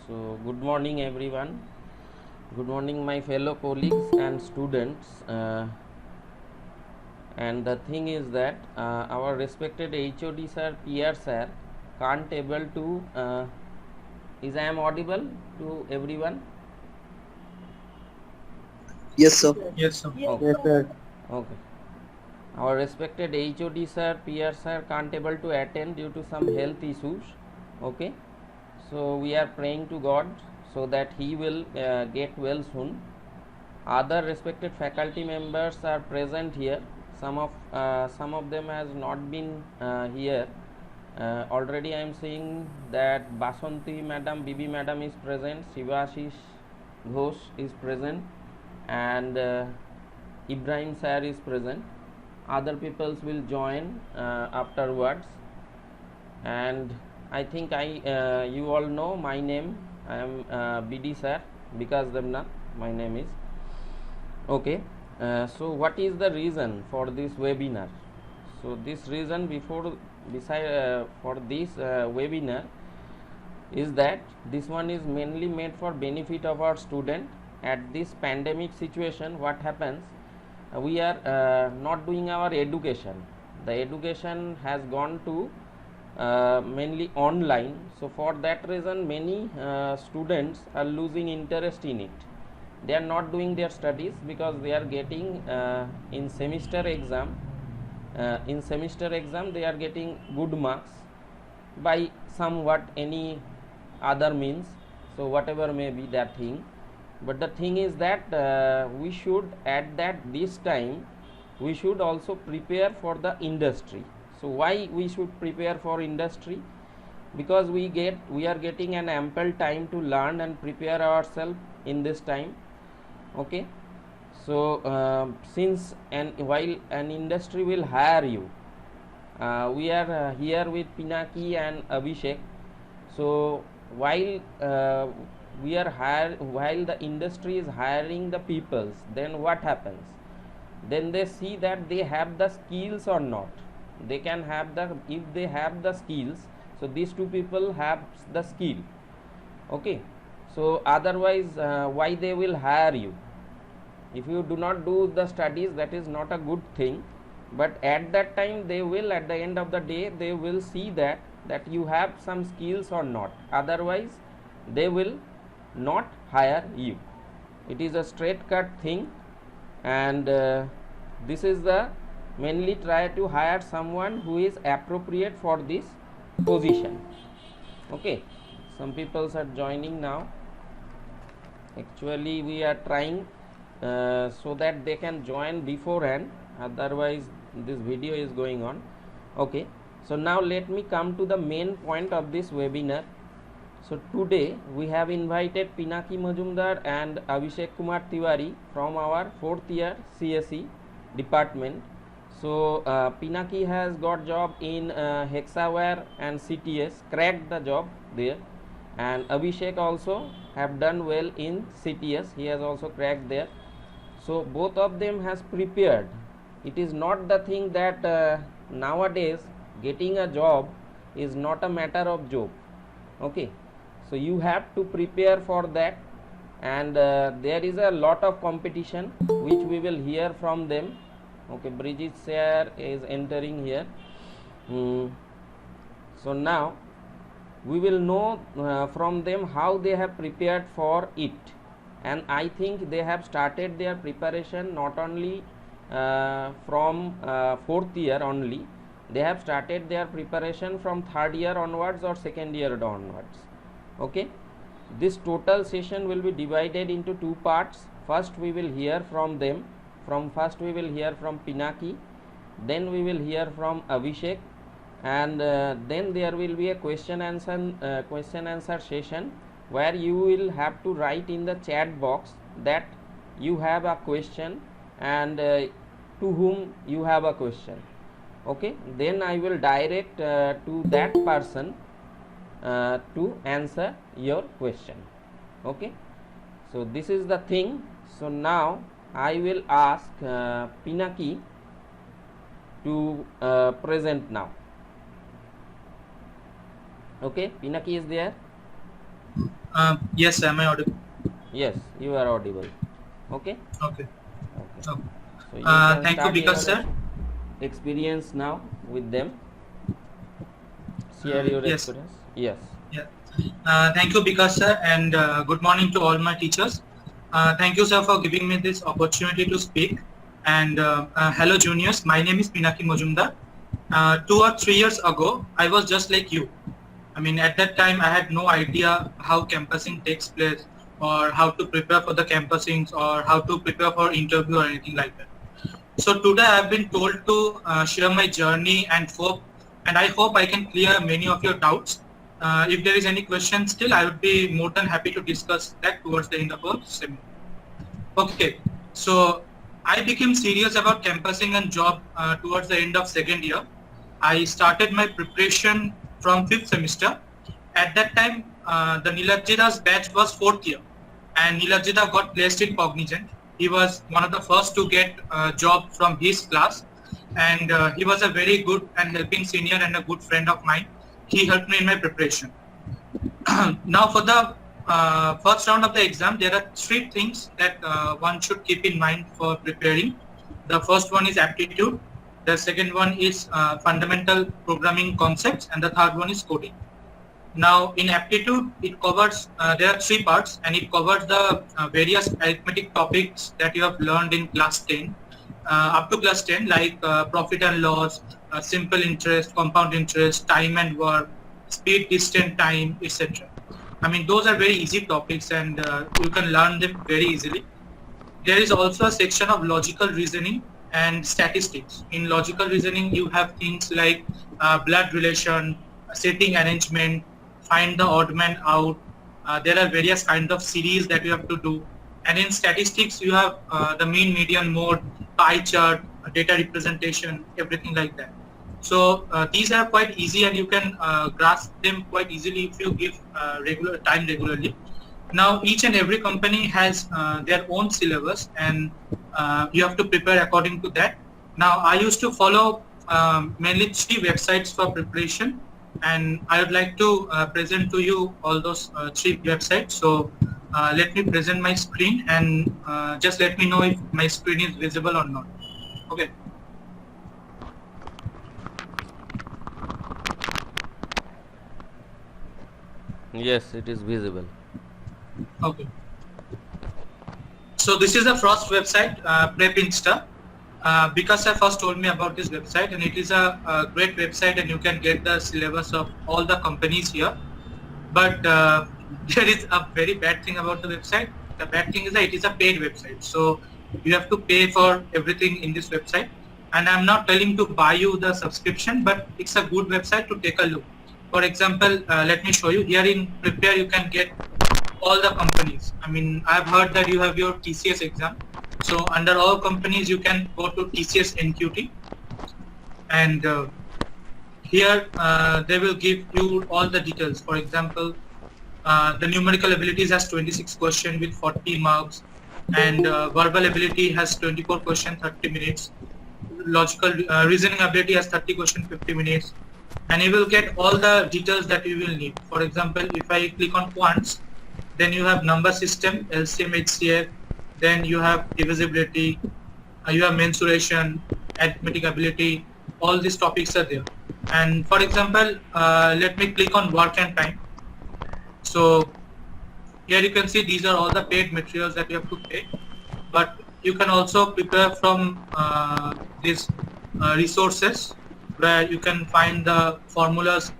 So, good morning, everyone. Good morning, my fellow colleagues and students. And the thing is that our respected HOD sir, PR sir, can't able to. Is I am audible to everyone? Yes, sir. Yes, sir. Okay. Yes, sir. Okay. Our respected HOD sir, PR sir can't able to attend due to some health issues. Okay. So we are praying to God so that he will get well soon. Other respected faculty members are present here. Some of them has not been here. Already I am seeing that Basanti madam, Bibi madam is present, Shivashish Ghosh is present, and Ibrahim sir is present. Other peoples will join afterwards, and I think you all know my name. I am BD sir, Vikas Demnath. My name is. Okay. So what is the reason for this webinar? So this reason for this webinar is that this one is mainly made for benefit of our student. At this pandemic situation, what happens, we are not doing our education. The education has gone to mainly online. So for that reason, many students are losing interest in it. They are not doing their studies because they are getting in semester exam. In semester exam, they are getting good marks by somewhat any other means. So whatever may be that thing, but the thing is that we should at that this time we should also prepare for the industry. So why we should prepare for industry? Because we are getting an ample time to learn and prepare ourselves in this time. Okay. So since and while an industry will hire you, we are here with Pinaki and Abhishek. So while while the industry is hiring the peoples, then what happens? Then they see that they have the skills or not. They can have the, if they have the skills, so these two people have the skill. Okay. So otherwise why they will hire you? If you do not do the studies, that is not a good thing. But at that time they will, at the end of the day, they will see that you have some skills or not. Otherwise they will not hire you. It is a straight cut thing, and this is the mainly try to hire someone who is appropriate for this position. Okay. Some people are joining now. Actually we are trying so that they can join beforehand, otherwise this video is going on. Okay. So now let me come to the main point of this webinar. So today we have invited Pinaki Majumdar and Abhishek Kumar Tiwari from our 4th year CSE department. So Pinaki has got job in Hexaware and CTS, cracked the job there, and Abhishek also have done well in CTS, he has also cracked there. So both of them has prepared. It is not the thing that nowadays getting a job is not a matter of joke. Okay. So you have to prepare for that, and there is a lot of competition which we will hear from them. Okay, Bridget sir is entering here. So now we will know from them how they have prepared for it, and I think they have started their preparation not only from 4th year only. They have started their preparation from 3rd year onwards or 2nd year onwards. Okay. This total session will be divided into two parts. First we will hear from them. First we will hear from Pinaki, then we will hear from Abhishek, and then there will be a question answer session where you will have to write in the chat box that you have a question and to whom you have a question. Okay. Then I will direct to that person to answer your question. Okay. So this is the thing. So now I will ask Pinaki to present now. Okay, Pinaki is there. Yes, am I audible? Yes, you are audible. Okay. Okay. Okay. Okay. So you can Thank you, start Vikas your sir. experience now with them. Share your Yes. experience. Yes. Yeah. Thank you, Vikas sir, and good morning to all my teachers. Thank you, sir, for giving me this opportunity to speak. And hello, juniors. My name is Pinaki Mojumdar. 2 or 3 years ago, I was just like you. I mean, at that time, I had no idea how campusing takes place, or how to prepare for the campusings, or how to prepare for interview or anything like that. So today I've been told to share my journey and I hope I can clear many of your doubts. If there is any question still, I would be more than happy to discuss that towards the end of our seminar. Okay, so I became serious about campusing and job towards the end of second year. I started my preparation from fifth semester. At that time, the Nilajita's batch was fourth year, and Nilajita got placed in Cognizant. He was one of the first to get a job from his class, and he was a very good and helping senior and a good friend of mine. He helped me in my preparation. Now for the first round of the exam, there are three things that one should keep in mind for preparing. The first one is aptitude, the second one is fundamental programming concepts, and the third one is coding. Now in aptitude, it covers, there are three parts, and it covers the various arithmetic topics that you have learned in class 10, up to class 10, like profit and loss, simple interest, compound interest, time and work, speed, distance, time, etc. I mean, those are very easy topics, and you can learn them very easily. There is also a section of logical reasoning and statistics. In logical reasoning, you have things like blood relation, setting arrangement, find the odd man out. There are various kinds of series that you have to do. And in statistics, you have the mean, median, mode, pie chart, data representation, everything like that. So these are quite easy, and you can grasp them quite easily if you give regular time regularly. Now each and every company has their own syllabus, and you have to prepare according to that. Now I used to follow mainly three websites for preparation, and I would like to present to you all those three websites. So let me present my screen, and just let me know if my screen is visible or not. Okay. Yes, it is visible. Okay. So this is the first website, PrepInsta. Because I first told me about this website, and it is a great website, and you can get the syllabus of all the companies here. But there is a very bad thing about the website. The bad thing is that it is a paid website, so you have to pay for everything in this website. And I'm not telling to buy you the subscription, but it's a good website to take a look. For example, let me show you. Here in Prepare, you can get all the companies. I mean, I've heard that you have your TCS exam. So under all companies, you can go to TCS NQT, and here they will give you all the details. For example, the numerical abilities has 26 questions with 40 marks, and verbal ability has 24 questions, 30 minutes. Logical reasoning ability has 30 questions, 50 minutes, and you will get all the details that you will need. For example, if I click on quants, then you have number system, LCM, HCF, then you have divisibility, you have mensuration, arithmetic ability, all these topics are there. And for example, let me click on work and time. So here you can see these are all the paid materials that you have to pay, but you can also prepare from these resources where you can find the formulas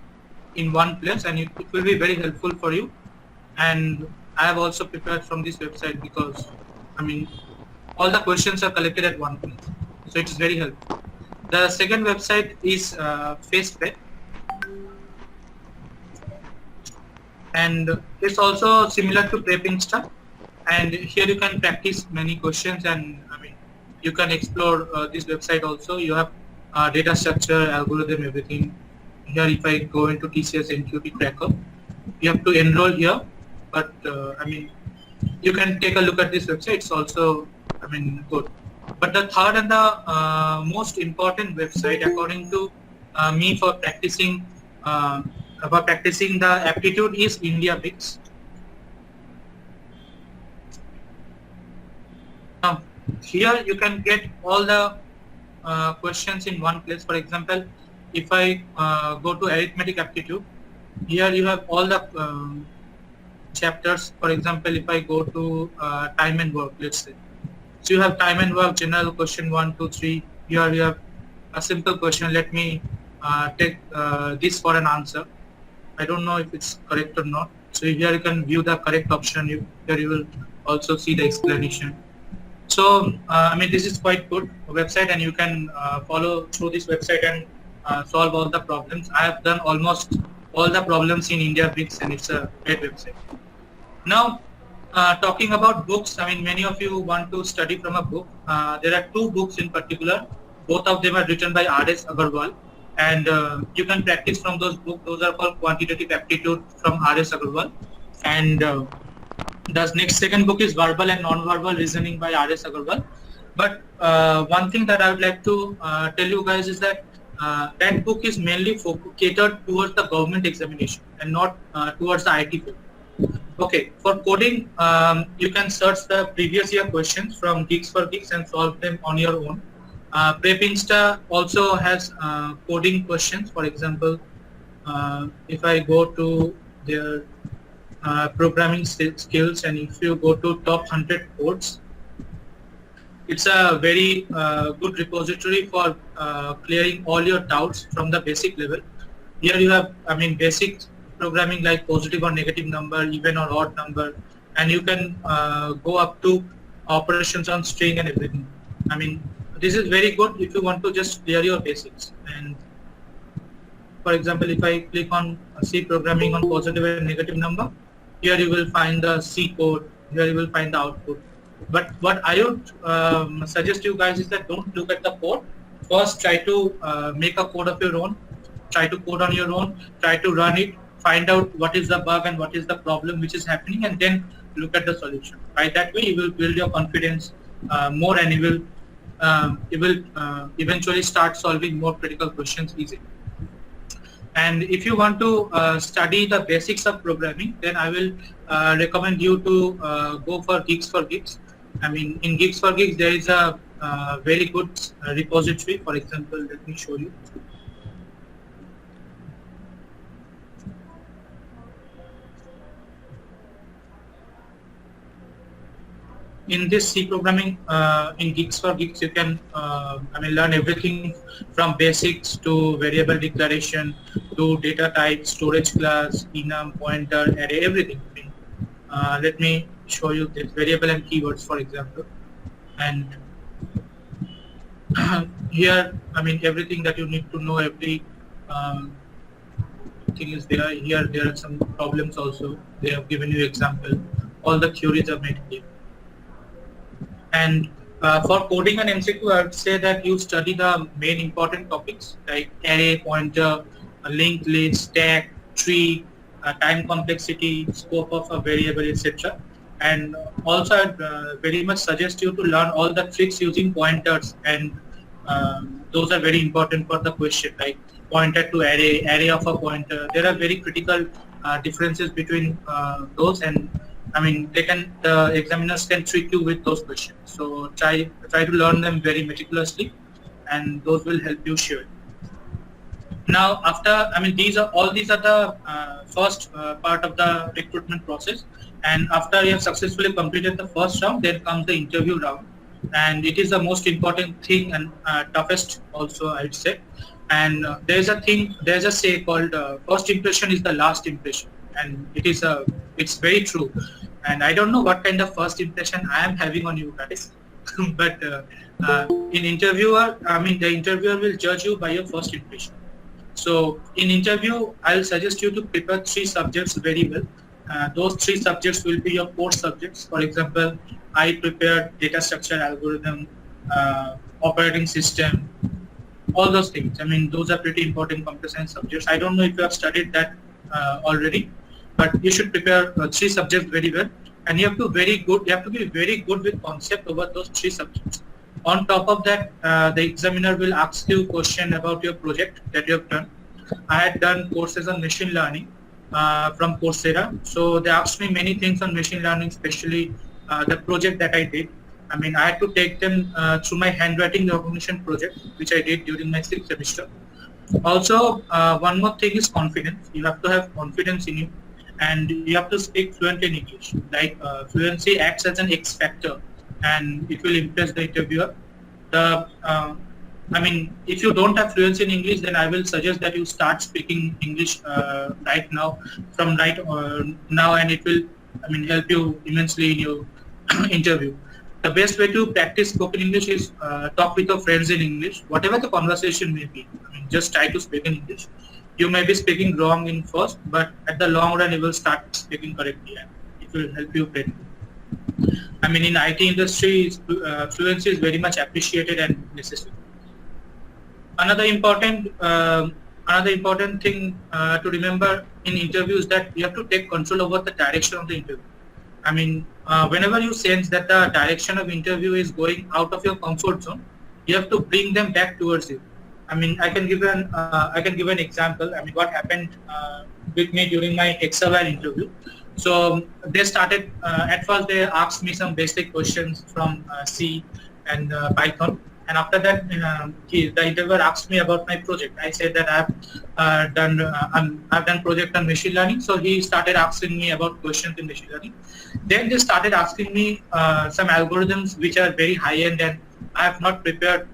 in one place, and it will be very helpful for you. And I have also prepared from this website because, I mean, all the questions are collected at one place, so it is very helpful. The second website is FacePay, and it's also similar to PrepInsta. And here you can practice many questions, and I mean, you can explore this website also. You have data structure, algorithm, everything. Here, if I go into TCS NQT Tracker, you have to enroll here, but I mean, you can take a look at this website. It's also, I mean, good. But the third and the most important website, according to me, for practicing the aptitude is IndiaBix. Here you can get all the questions in one place. For example, if I go to arithmetic aptitude, here you have all the chapters. For example, if I go to time and work, let's say. So you have time and work, general question 1, 2, 3. Here you have a simple question. Let me take this for an answer. I don't know if it's correct or not. So here you can view the correct option. Here you will also see the explanation. So I mean, this is quite good website, and you can follow through this website and solve all the problems. I have done almost all the problems in India Bricks, and it's a great website. Now, talking about books, I mean, many of you want to study from a book. There are two books in particular. Both of them are written by R.S. Agarwal, and you can practice from those books. Those are called Quantitative Aptitude from R.S. Agarwal, and the second book is Verbal and Non-Verbal Reasoning by R.S. Agarwal. But one thing that I would like to tell you guys is that that book is mainly catered towards the government examination and not towards the IT field. Okay, for coding, you can search the previous year questions from Geeks for Geeks and solve them on your own. Prepinsta also has coding questions. For example, if I go to their programming skills, and if you go to top 100 codes, it's a very good repository for clearing all your doubts from the basic level. Here you have, I mean, basic programming like positive or negative number, even or odd number, and you can go up to operations on string and everything. I mean, this is very good if you want to just clear your basics. And for example, if I click on C programming on positive and negative number, here you will find the C code, here you will find the output. But what I would suggest you guys is that don't look at the code. First, try to make a code of your own, try to code on your own, try to run it, find out what is the bug and what is the problem which is happening, and then look at the solution. Right, that way you will build your confidence more, and you will eventually start solving more critical questions easily. And if you want to study the basics of programming, then I will recommend you to go for Geeks for Geeks. I mean, in Geeks for Geeks, there is a very good repository. For example, let me show you. In this C programming, in Geeks for Geeks, you can learn everything from basics to variable declaration to data type, storage class, enum, pointer, array, everything. Let me show you this variable and keywords, for example. And here, I mean, everything that you need to know, every thing is there. Here, there are some problems also. They have given you example. All the theories are made here. And for coding and MCQ, I would say that you study the main important topics like array, pointer, linked list, stack, tree, time complexity, scope of a variable, etc. And also, I'd very much suggest you to learn all the tricks using pointers, and those are very important for the question, like pointer to array, array of a pointer. There are very critical differences between those, and I mean, the examiners can trick you with those questions. So try to learn them very meticulously, and those will help you surely. Now, after, I mean, these are the first part of the recruitment process. And after you have successfully completed the first round, then comes the interview round. And it is the most important thing and toughest also, I would say. And there's a say called first impression is the last impression. And it's very true. And I don't know what kind of first impression I am having on you guys, but in interviewer, I mean, the interviewer will judge you by your first impression. So in interview, I'll suggest you to prepare 3 subjects very well. Those 3 subjects will be your core subjects. For example, I prepared data structure, algorithm, operating system, all those things. I mean, those are pretty important computer science subjects. I don't know if you have studied that already, but you should prepare 3 subjects very well, and you have to be very good with concept over those 3 subjects. On top of that, the examiner will ask you question about your project that you have done. I had done courses on machine learning from Coursera, so they asked me many things on machine learning, especially the project that I did. I mean, I had to take them through my handwriting recognition project, which I did during my 6th semester. Also, one more thing is confidence. You have to have confidence in you, and you have to speak fluent in English. Like fluency acts as an X factor, and it will impress the interviewer. The I mean, if you don't have fluency in English, then I will suggest that you start speaking English right now, from right now, and it will, I mean, help you immensely in your interview. The best way to practice spoken English is talk with your friends in English, whatever the conversation may be. I mean, just try to speak in English. You may be speaking wrong in first, but at the long run, you will start speaking correctly, and it will help you better. I mean, in IT industry, fluency is very much appreciated and necessary. Another important thing to remember in interviews that you have to take control over the direction of the interview. I mean, whenever you sense that the direction of interview is going out of your comfort zone, you have to bring them back towards you. I mean, I can give an example. I mean, what happened with me during my Exaware interview. So they started at first they asked me some basic questions from C and Python. And after that, the interviewer asked me about my project. I said that I've done project on machine learning. So he started asking me about questions in machine learning. Then they started asking me some algorithms which are very high end, and I have not prepared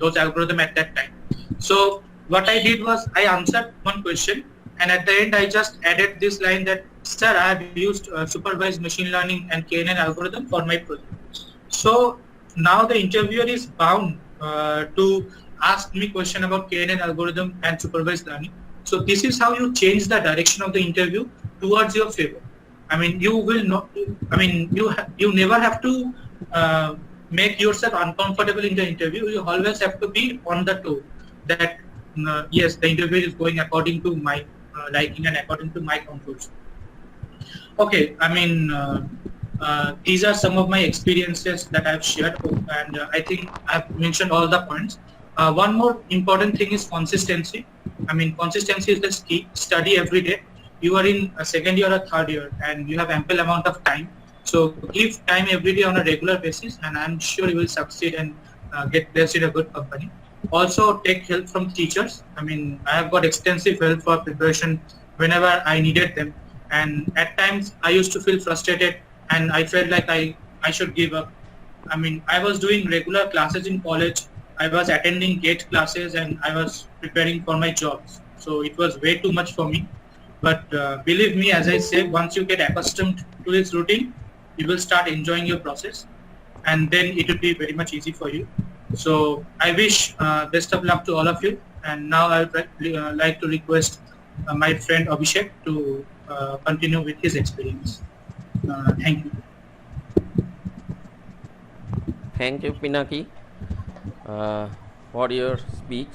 those algorithms at that time. So what I did was I answered one question, and at the end I just added this line that, sir, I have used supervised machine learning and KNN algorithm for my project. So now the interviewer is bound to ask me question about KNN algorithm and supervised learning. So this is how you change the direction of the interview towards your favor. I mean, you will not. I mean, you never have to make yourself uncomfortable in the interview. You always have to be on the toe that yes, the interview is going according to my liking and according to my comfort. Okay, I mean. These are some of my experiences that I've shared, and I think I've mentioned all the points. One more important thing is consistency. I mean, consistency is the key. Study every day. You are in a second year or third year, and you have ample amount of time. So give time every day on a regular basis, and I'm sure you will succeed and get placed in a good company. Also, take help from teachers. I mean, I have got extensive help for preparation whenever I needed them, and at times I used to feel frustrated. And I felt like I should give up. I mean, I was doing regular classes in college. I was attending GATE classes, and I was preparing for my jobs. So it was way too much for me. But believe me, as I say, once you get accustomed to this routine, you will start enjoying your process, and then it will be very much easy for you. So I wish best of luck to all of you. And now I would like to request my friend Abhishek to continue with his experience. Thank you. Thank you, Pinaki, for your speech,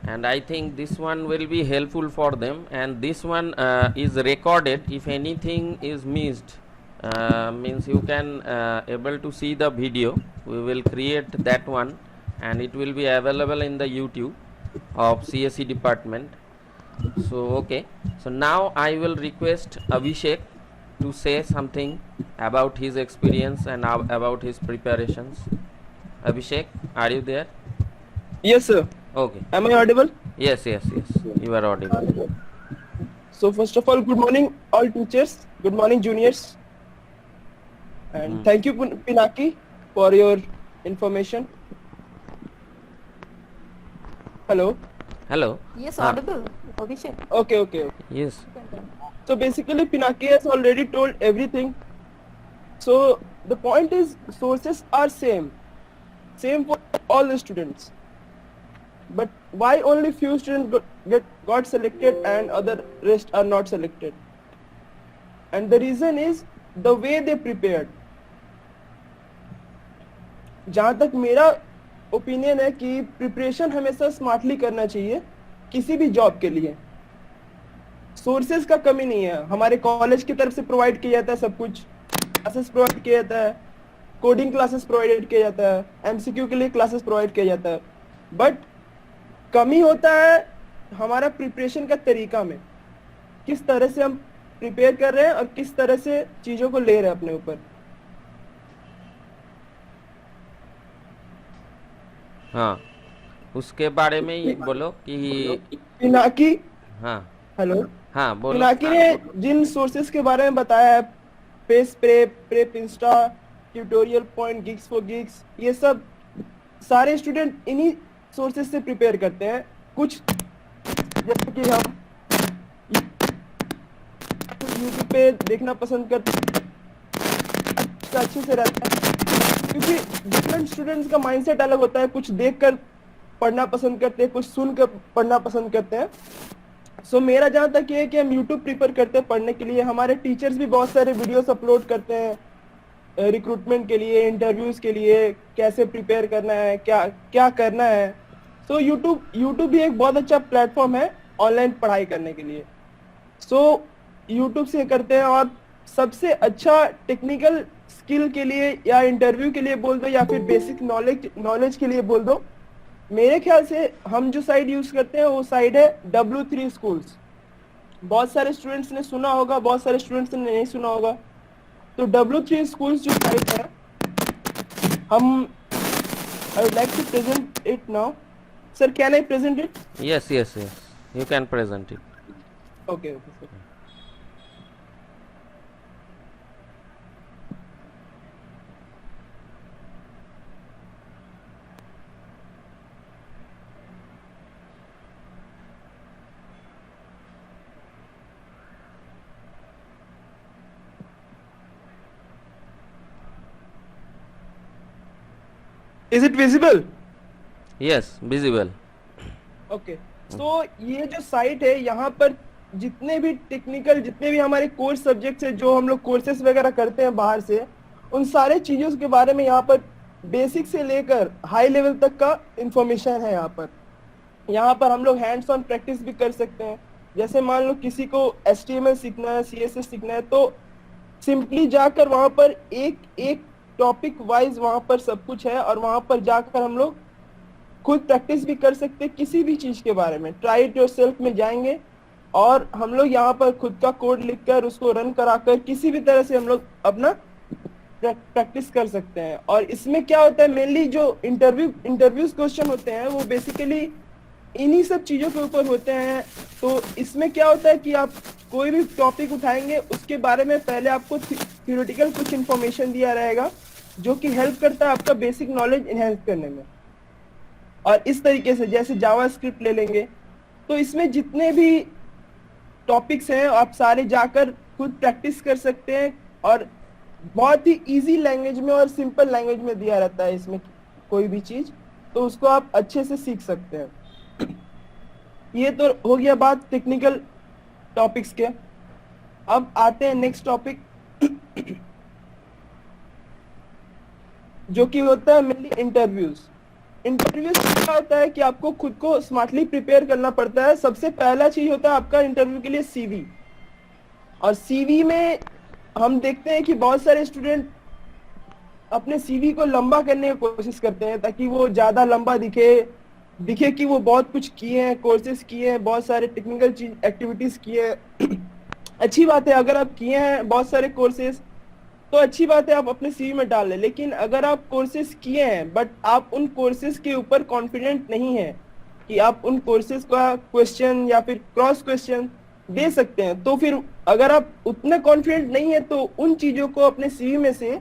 and I think this one will be helpful for them, and this one is recorded. If anything is missed, means you can able to see the video. We will create that one, and it will be available in the YouTube of CSE department. So okay, so now I will request Abhishek to say something about his experience and about his preparations. Abhishek, are you there? Yes, sir. Okay. Am I audible? Yes, you are audible. So first of all, good morning all teachers. Good morning juniors. And thank you Pinaki for your information. Hello. Yes, audible. Abhishek. Okay. Yes. So basically Pinaki has already told everything. So the point is sources are same for all the students. But why only few students got selected and other rest are not selected? And the reason is the way they prepared. जहाँ तक मेरा opinion है कि preparation हमेशा smartly करना चाहिए किसी भी जॉब के लिए. सोर्सेज का कमी नहीं है, हमारे कॉलेज की तरफ से प्रोवाइड किया जाता है सब कुछ, क्लासेस प्रोवाइड किया जाता है, कोडिंग क्लासेस प्रोवाइड किया जाता है, एमसीक्यू के लिए क्लासेस प्रोवाइड किया जाता है. बट कमी होता है हमारा प्रिपरेशन का तरीका में, किस तरह से हम प्रिपेयर कर रहे हैं और किस तरह से चीज़ों को ले रहे हैं अपने ऊपर. हाँ, उसके बारे में ही बोलो कि पिनाकी, हाँ हेलो, हाँ बोलो। पिनाकी ने जिन सोर्सेज के बारे में बताया है, pace prep, PrepInsta, tutorial point, geeks for geeks, ये सब सारे स्टूडेंट इन्हीं सोर्सेज से प्रिपेयर करते हैं। कुछ जैसे कि हम यूट्यूब पे देखना पसंद करते हैं, अच्छे से रहता है, क्योंकि डिफरेंट स्टूडेंट्स का माइंडसेट अलग होता है। कुछ देखकर पढ़ना पसंद करते हैं, कुछ सुनकर पढ़ना पसंद करते हैं। सो मेरा जहाँ तक ये है कि हम यूट्यूब प्रीफर करते हैं पढ़ने के लिए। हमारे टीचर्स भी बहुत सारे वीडियोस अपलोड करते हैं रिक्रूटमेंट के लिए, इंटरव्यूज के लिए, कैसे प्रिपेयर करना है, क्या क्या करना है। सो यूट्यूब भी एक बहुत अच्छा प्लेटफॉर्म है ऑनलाइन पढ़ाई करने के लिए। सो यूट्यूब से करते हैं। और सबसे अच्छा टेक्निकल स्किल के लिए या इंटरव्यू के लिए बोल दो या फिर बेसिक नॉलेज के लिए बोल दो, मेरे ख्याल से हम जो साइट यूज करते हैं वो साइट है W3 स्कूल्स। बहुत सारे स्टूडेंट्स ने सुना होगा, बहुत सारे स्टूडेंट्स ने नहीं सुना होगा। तो W3 स्कूल्स जो साइट है, हम I would like to present it now. Sir, can I present it? Yes yes yes, you can present it. Okay okay sir. Is it visible? Yes, visible. Okay, तो ये जो site है, यहाँ पर जितने भी टेक्निकल, जितने भी हमारे कोर्स सब्जेक्ट्स है, जो हम लोग कोर्सेज वगैरह करते हैं बाहर से, उन सारे चीजों के बारे में यहाँ पर बेसिक से लेकर हाई लेवल तक का इंफॉर्मेशन है। यहाँ पर हम लोग हैंड्स ऑन प्रैक्टिस भी कर सकते हैं। जैसे मान लो किसी को HTML सीखना है, CSS सीखना है, तो सिंपली जाकर वहाँ पर एक टॉपिक वाइज वहाँ पर सब कुछ है, और वहाँ पर जाकर हम लोग खुद प्रैक्टिस भी कर सकते हैं किसी भी चीज के बारे में। ट्राई इट योरसेल्फ में जाएंगे और हम लोग यहाँ पर खुद का कोड लिखकर उसको रन कराकर किसी भी तरह से हम लोग अपना प्रैक्टिस कर सकते हैं। और इसमें क्या होता है, मेनली जो इंटरव्यूज क्वेश्चन होते हैं वो बेसिकली इन्हीं सब चीजों के ऊपर होते हैं। तो इसमें क्या होता है कि आप कोई भी टॉपिक उठाएंगे, उसके बारे में पहले आपको थ्योरेटिकल कुछ इन्फॉर्मेशन दिया रहेगा, जो कि हेल्प करता है आपका बेसिक नॉलेज इनहेंस करने में। और इस तरीके से जैसे जावास्क्रिप्ट ले लेंगे, तो इसमें जितने भी टॉपिक्स हैं आप सारे जाकर खुद प्रैक्टिस कर सकते हैं। और बहुत ही इजी लैंग्वेज में और सिंपल लैंग्वेज में दिया रहता है इसमें कोई भी चीज, तो उसको आप अच्छे से सीख सकते हैं। ये तो हो गया बात टेक्निकल टॉपिक्स के। अब आते हैं नेक्स्ट टॉपिक, जो कि होता है मेनली इंटरव्यूज। इंटरव्यूज क्या होता है कि आपको खुद को स्मार्टली प्रिपेयर करना पड़ता है। सबसे पहला चीज होता है आपका इंटरव्यू के लिए CV। और CV में हम देखते हैं कि बहुत सारे स्टूडेंट अपने CV को लंबा करने की कोशिश करते हैं, ताकि वो ज्यादा लंबा दिखे कि वो बहुत कुछ किए हैं, कोर्सेज किए हैं, बहुत सारे टेक्निकल चीज एक्टिविटीज किए हैं। अच्छी बात है, अगर आप किए हैं बहुत सारे कोर्सेज तो अच्छी बात है, आप अपने CV में डाल लें। लेकिन अगर आप कोर्सेज किए हैं बट आप उन कोर्सेज के ऊपर कॉन्फिडेंट नहीं है कि आप उन कोर्सेज का क्वेश्चन या फिर क्रॉस क्वेश्चन दे सकते हैं, तो फिर अगर आप उतना कॉन्फिडेंट नहीं है तो उन चीजों को अपने CV में से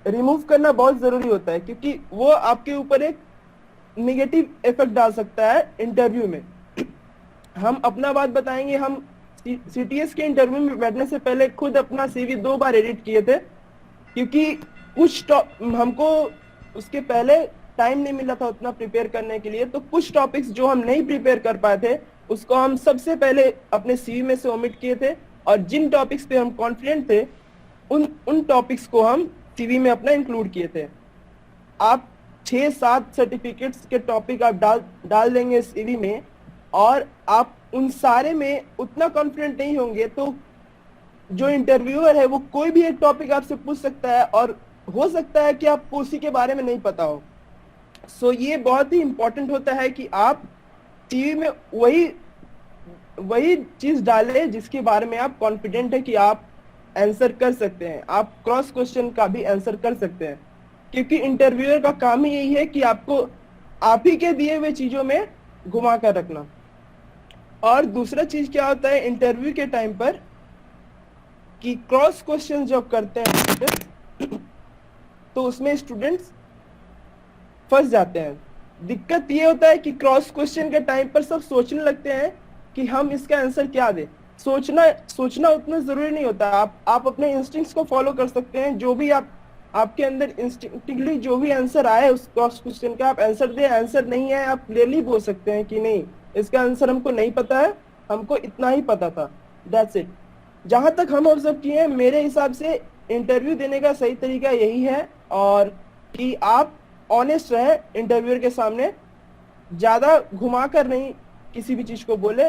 रिमूव करना बहुत जरूरी होता है, क्योंकि वो आपके ऊपर एक नेगेटिव इफेक्ट डाल सकता है इंटरव्यू में। हम अपना बात बताएंगे, हम CTS के इंटरव्यू में बैठने से पहले खुद अपना CV 2 बार एडिट किए थे, क्योंकि कुछ हमको उसके पहले टाइम नहीं मिला था उतना प्रिपेयर करने के लिए। तो कुछ टॉपिक्स जो हम नहीं प्रिपेयर कर पाए थे उसको हम सबसे पहले अपने CV में से ओमिट किए थे, और जिन टॉपिक्स पे हम कॉन्फिडेंट थे उन टॉपिक्स को हम CV में अपना इंक्लूड किए थे। आप 6-7 सर्टिफिकेट्स के टॉपिक आप डाल देंगे CV में, और आप उन सारे में उतना कॉन्फिडेंट नहीं होंगे, तो जो इंटरव्यूअर है वो कोई भी एक टॉपिक आपसे पूछ सकता है, और हो सकता है कि आपको उसी के बारे में नहीं पता हो। सो ये बहुत ही इंपॉर्टेंट होता है कि आप CV में वही चीज डालें जिसके बारे में आप कॉन्फिडेंट है कि आप आंसर कर सकते हैं। आप क्रॉस क्वेश्चन का भी आंसर कर सकते हैं, क्योंकि इंटरव्यूअर का काम ही यही है कि आपको आप ही के दिए हुए चीजों में घुमा कर रखना। और दूसरा चीज क्या होता है इंटरव्यू के टाइम पर कि क्रॉस क्वेश्चन जब करते हैं तो उसमें स्टूडेंट्स फंस जाते हैं। दिक्कत ये होता है कि क्रॉस क्वेश्चन के टाइम पर सब सोचने लगते हैं कि हम इसका आंसर क्या दें। सोचना उतना जरूरी नहीं होता। आप अपने इंस्टिंक्ट्स को फॉलो कर सकते हैं। जो भी आपके अंदर इंस्टिंक्टिवली जो भी आंसर आए उस क्रॉस क्वेश्चन का आप आंसर दें। आंसर नहीं है आप क्लियरली बोल सकते हैं कि नहीं इसका आंसर हमको नहीं पता है, हमको इतना ही पता था, दैट्स इट। जहां तक हम ऑब्जर्व किए हैं मेरे हिसाब से इंटरव्यू देने का सही तरीका यही है, और कि आप ऑनेस्ट रहे इंटरव्यूअर के सामने, ज्यादा घुमा कर नहीं किसी भी चीज को बोले,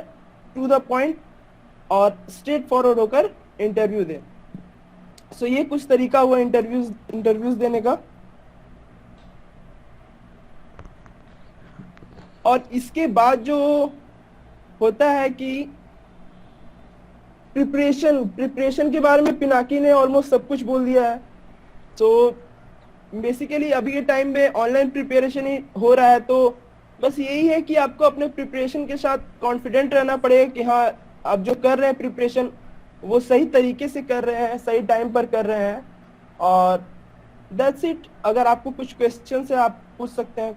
टू द पॉइंट और स्ट्रेट फॉरवर्ड होकर इंटरव्यू दें। सो ये कुछ तरीका हुआ इंटरव्यूज देने का। और इसके बाद जो होता है कि प्रिपरेशन के बारे में पिनाकी ने ऑलमोस्ट सब कुछ बोल दिया है। तो बेसिकली अभी के टाइम में ऑनलाइन प्रिपरेशन ही हो रहा है, तो बस यही है कि आपको अपने प्रिपरेशन के साथ कॉन्फिडेंट रहना पड़ेगा कि हाँ आप जो कर रहे हैं प्रिपरेशन वो सही तरीके से कर रहे हैं, सही टाइम पर कर रहे हैं। और दैट्स इट। अगर आपको कुछ क्वेश्चन है आप पूछ सकते हैं।